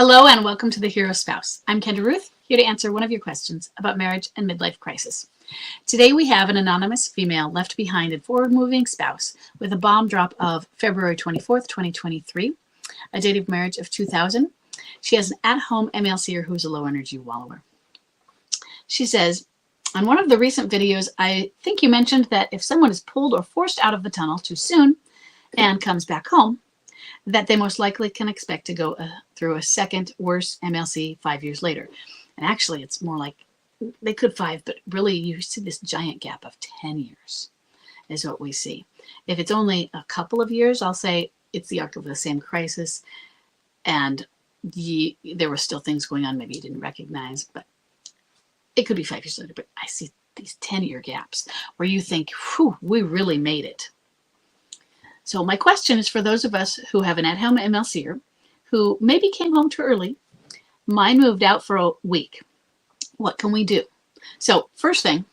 Hello and welcome to The Hero Spouse. I'm Kendra Ruth, here to answer one of your questions about marriage and midlife crisis. Today we have an anonymous female left behind and forward-moving spouse with a bomb drop of February 24th, 2023, a date of marriage of 2000. She has an at-home MLCer who's a low-energy wallower. She says, on one of the recent videos, I think you mentioned that if someone is pulled or forced out of the tunnel too soon and comes back home, that they most likely can expect to go through a second worse MLC 5 years later. And actually, it's more like they could 5, but really you see this giant gap of 10 years is what we see. If it's only a couple of years, I'll say it's the arc of the same crisis, and there were still things going on maybe you didn't recognize, but it could be 5 years later. But I see these 10-year gaps where you think, whew, we really made it. So my question is for those of us who have an at-home MLCer who maybe came home too early. Mine moved out for a week. What can we do? So first thing,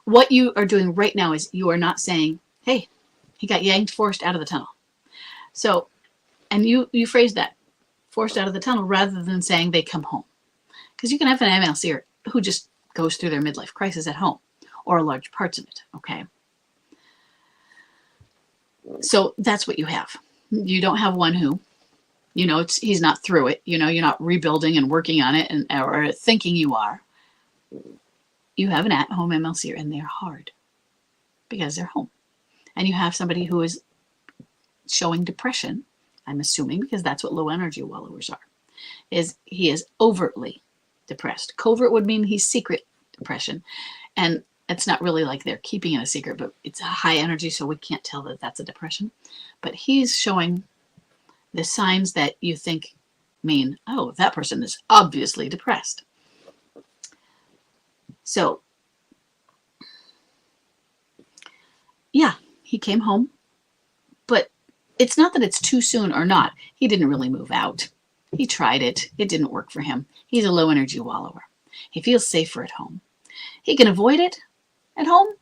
what you are doing right now is you are not saying, hey, he got yanked, forced out of the tunnel. So, and you phrase that, forced out of the tunnel, rather than saying they come home. Because you can have an MLCer who just goes through their midlife crisis at home, or large parts of it, okay? So that's what you have. You don't have one who, he's not through it. You're not rebuilding and working on it or thinking you are. You have an at-home MLCer and they're hard because they're home. And you have somebody who is showing depression, I'm assuming, because that's what low energy wallowers are, he is overtly depressed. Covert would mean he's secret depression. And it's not really like they're keeping it a secret, but it's a high energy, so we can't tell that that's a depression. But he's showing the signs that you think mean, oh, that person is obviously depressed. So, yeah, he came home, but it's not that it's too soon or not. He didn't really move out. He tried it. It didn't work for him. He's a low energy wallower. He feels safer at home. He can avoid it at home,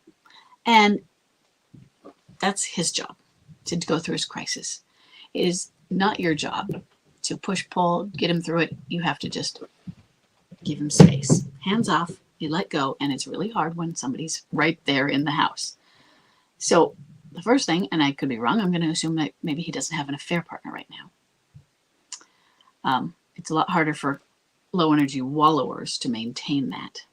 and that's his job, to go through his crisis. It is not your job to push, pull, get him through it. You have to just give him space. Hands off, you let go, and it's really hard when somebody's right there in the house. So the first thing, and I could be wrong, I'm going to assume that maybe he doesn't have an affair partner right now. It's a lot harder for low energy wallowers to maintain that.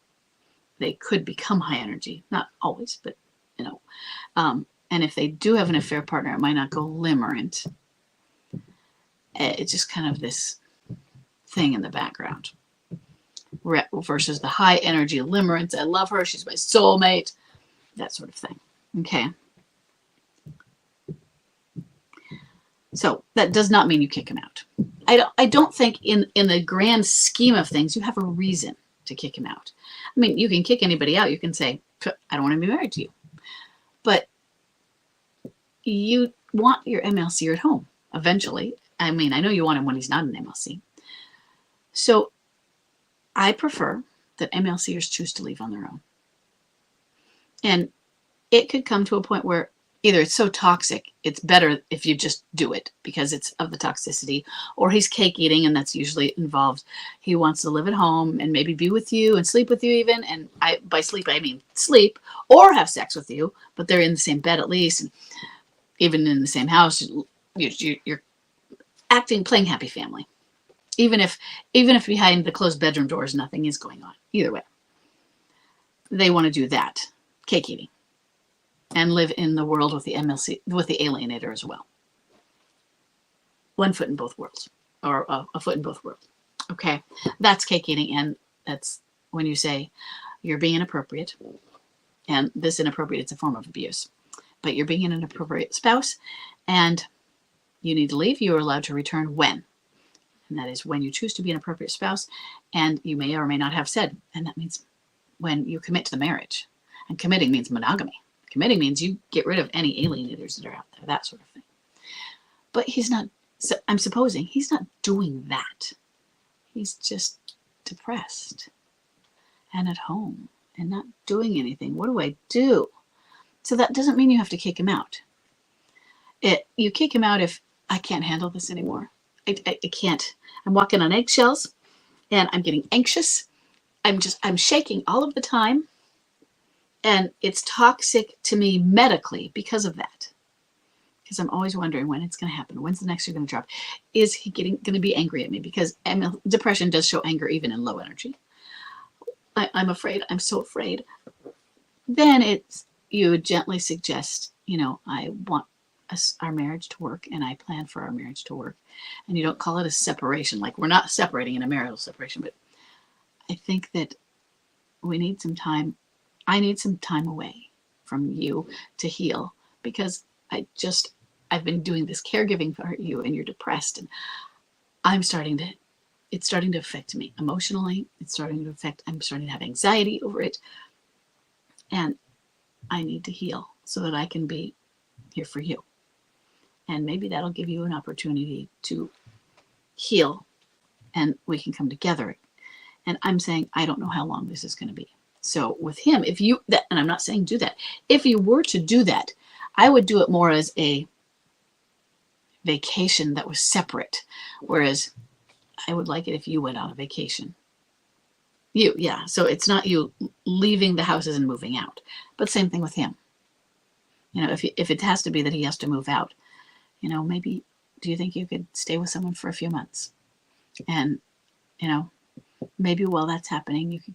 They could become high energy, not always, but and if they do have an affair partner, it might not go limerent. It's just kind of this thing in the background versus the high energy limerence. I love her. She's my soulmate. That sort of thing. Okay. So that does not mean you kick him out. I don't think in the grand scheme of things, you have a reason to kick him out. I mean, you can kick anybody out. You can say, I don't want to be married to you. But you want your MLCer at home eventually. I mean, I know you want him when he's not an MLC. So I prefer that MLCers choose to leave on their own. And it could come to a point where either it's so toxic, it's better if you just do it because it's of the toxicity, or he's cake eating, and that's usually involved. He wants to live at home and maybe be with you and sleep with you even. And by sleep, I mean sleep or have sex with you, but they're in the same bed at least. And even in the same house, you're playing happy family. Even if behind the closed bedroom doors, nothing is going on. Either way, they want to do that, cake eating, and live in the world with the MLC, with the alienator as well. One foot in both worlds, or a foot in both worlds. Okay, that's cake eating, and that's when you say you're being inappropriate, and this inappropriate, it's a form of abuse, but you're being an inappropriate spouse, and you need to leave. You are allowed to return when, and that is when you choose to be an appropriate spouse, and you may or may not have said, and that means when you commit to the marriage, and committing means monogamy. Committing means you get rid of any alienators that are out there, that sort of thing. But he's not, so I'm supposing he's not doing that. He's just depressed and at home and not doing anything. What do I do? So that doesn't mean you have to kick him out. You kick him out if I can't handle this anymore. I can't. I'm walking on eggshells and I'm getting anxious. I'm shaking all of the time. And it's toxic to me medically because of that. Because I'm always wondering when it's going to happen. When's the next year going to drop? Is he going to be angry at me? Because depression does show anger even in low energy. I'm afraid. I'm so afraid. Then you would gently suggest, I want our marriage to work and I plan for our marriage to work. And you don't call it a separation. Like we're not separating in a marital separation. But I think that we need some time. I need some time away from you to heal because I've been doing this caregiving for you and you're depressed and it's starting to affect me emotionally. I'm starting to have anxiety over it. And I need to heal so that I can be here for you. And maybe that'll give you an opportunity to heal and we can come together. And I'm saying, I don't know how long this is going to be. So with him, and I'm not saying do that. If you were to do that, I would do it more as a vacation that was separate. Whereas I would like it if you went on a vacation. Yeah. So it's not you leaving the houses and moving out. But same thing with him. If it has to be that he has to move out, maybe do you think you could stay with someone for a few months? And, maybe while that's happening, we could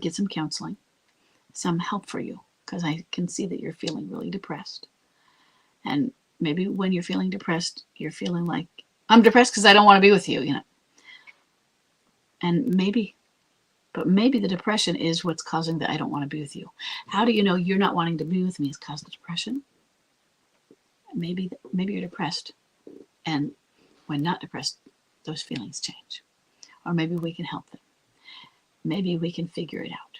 get some counseling, some help for you, because I can see that you're feeling really depressed. And maybe when you're feeling depressed, you're feeling like, I'm depressed because I don't want to be with you, And maybe the depression is what's causing the I don't want to be with you. How do you know you're not wanting to be with me has caused the depression? Maybe you're depressed. And when not depressed, those feelings change. Or maybe we can help them. Maybe we can figure it out.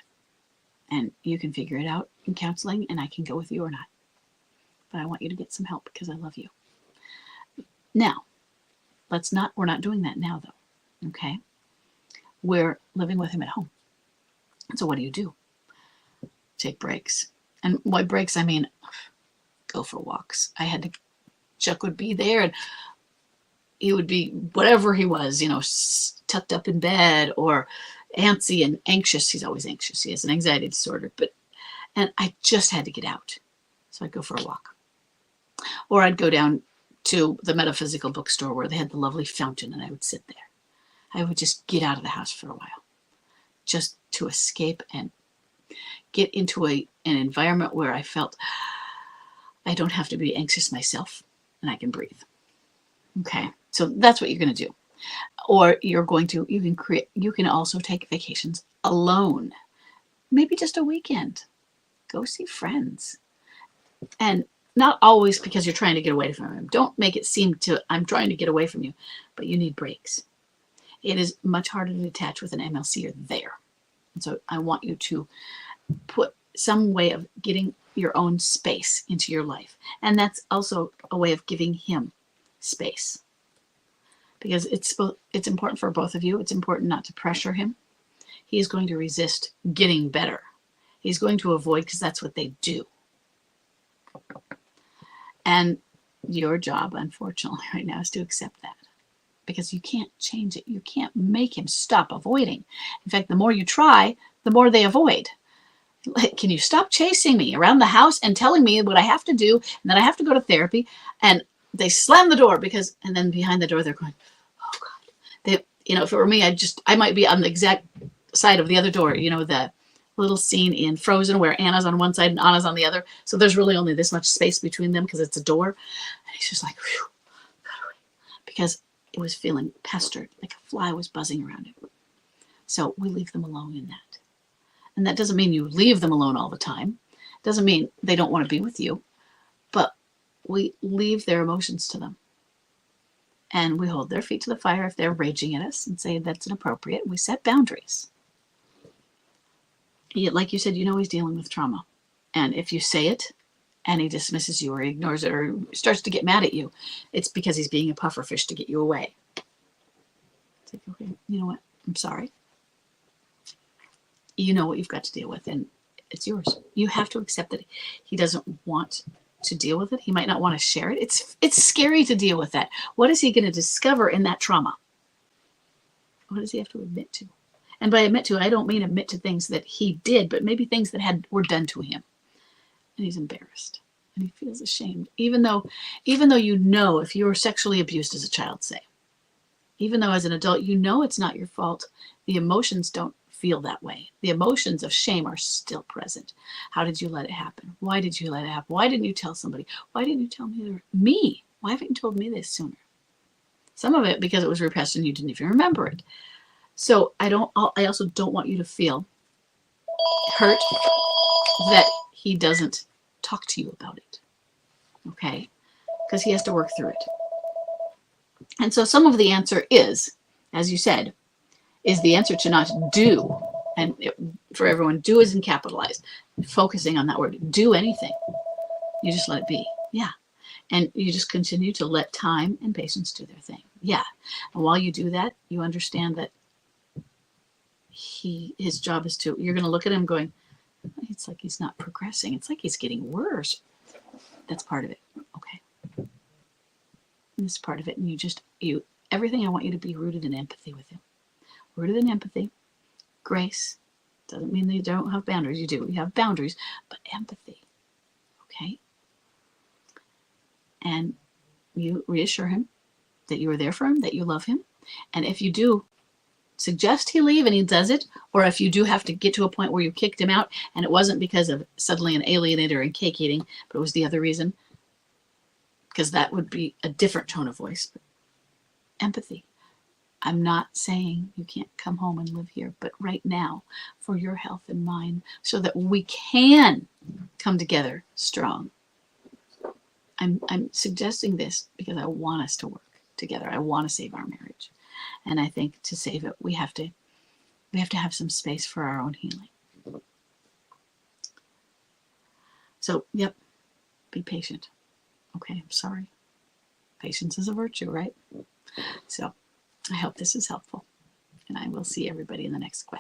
And you can figure it out in counseling and I can go with you or not. But I want you to get some help because I love you. Now, we're not doing that now though. Okay? We're living with him at home. So what do? Take breaks. And by breaks, I mean, go for walks. Chuck would be there and he would be whatever he was, tucked up in bed or antsy and anxious. He's always anxious. He has an anxiety disorder, and I just had to get out. So I'd go for a walk. Or I'd go down to the metaphysical bookstore where they had the lovely fountain and I would sit there. I would just get out of the house for a while just to escape and get into an environment where I felt I don't have to be anxious myself and I can breathe. Okay. So that's what you're going to do. Or you can also take vacations alone. Maybe just a weekend. Go see friends. And not always because you're trying to get away from him. Don't make it seem I'm trying to get away from you, but you need breaks. It is much harder to detach with an MLCer there. And so I want you to put some way of getting your own space into your life. And that's also a way of giving him space. Because it's important for both of you. It's important not to pressure him. He's going to resist getting better. He's going to avoid because that's what they do. And your job, unfortunately, right now is to accept that. Because you can't change it. You can't make him stop avoiding. In fact, the more you try, the more they avoid. Like, can you stop chasing me around the house and telling me what I have to do and that I have to go to therapy? And they slam the door and then behind the door they're going, oh God. If it were me, I might be on the exact side of the other door. The little scene in Frozen where Anna's on one side and Anna's on the other. So there's really only this much space between them because it's a door. And he's just like, whew, because it was feeling pestered, like a fly was buzzing around it. So we leave them alone in that. And that doesn't mean you leave them alone all the time. It doesn't mean they don't want to be with you. But we leave their emotions to them. And we hold their feet to the fire if they're raging at us and say that's inappropriate. We set boundaries. Like you said, he's dealing with trauma. And if you say it and he dismisses you or ignores it or starts to get mad at you, it's because he's being a pufferfish to get you away. It's like, okay, you know what? I'm sorry. You know what you've got to deal with and it's yours. You have to accept that he doesn't want to deal with it. He might not want to share it. It's scary to deal with that. What is he going to discover in that trauma? What does he have to admit to? And by admit to, I don't mean admit to things that he did, but maybe things that were done to him. And he's embarrassed and he feels ashamed, even though you know, if you were sexually abused as a child, say, even though as an adult you know it's not your fault, the emotions don't feel that way. The emotions of shame are still present. How did you let it happen? Why did you let it happen? Why didn't you tell somebody? Why didn't you tell me? Why haven't you told me this sooner? Some of it because it was repressed and you didn't even remember it. So I also don't want you to feel hurt that he doesn't talk to you about it. Okay? Because he has to work through it. And so some of the answer is, as you said, is the answer to not do. And for everyone, do is in capitalized. Focusing on that word, do anything. You just let it be. Yeah. And you just continue to let time and patience do their thing. Yeah. And while you do that, you understand that his job is to, you're going to look at him going, it's like he's not progressing. It's like he's getting worse. That's part of it. Okay. And this is part of it. And everything I want you to be rooted in empathy with him. Rooted in empathy. Grace. Doesn't mean that you don't have boundaries. You do. You have boundaries, but empathy. Okay. And you reassure him that you are there for him, that you love him. And if you do suggest he leave and he does it, or if you do have to get to a point where you kicked him out and it wasn't because of suddenly an alienator and cake eating, but it was the other reason, because that would be a different tone of voice. But empathy. I'm not saying you can't come home and live here, but right now, for your health and mine, so that we can come together strong. I'm suggesting this because I want us to work together. I want to save our marriage. And I think to save it, we have to have some space for our own healing. So, yep, be patient. Okay, I'm sorry. Patience is a virtue, right? So I hope this is helpful. And I will see everybody in the next question.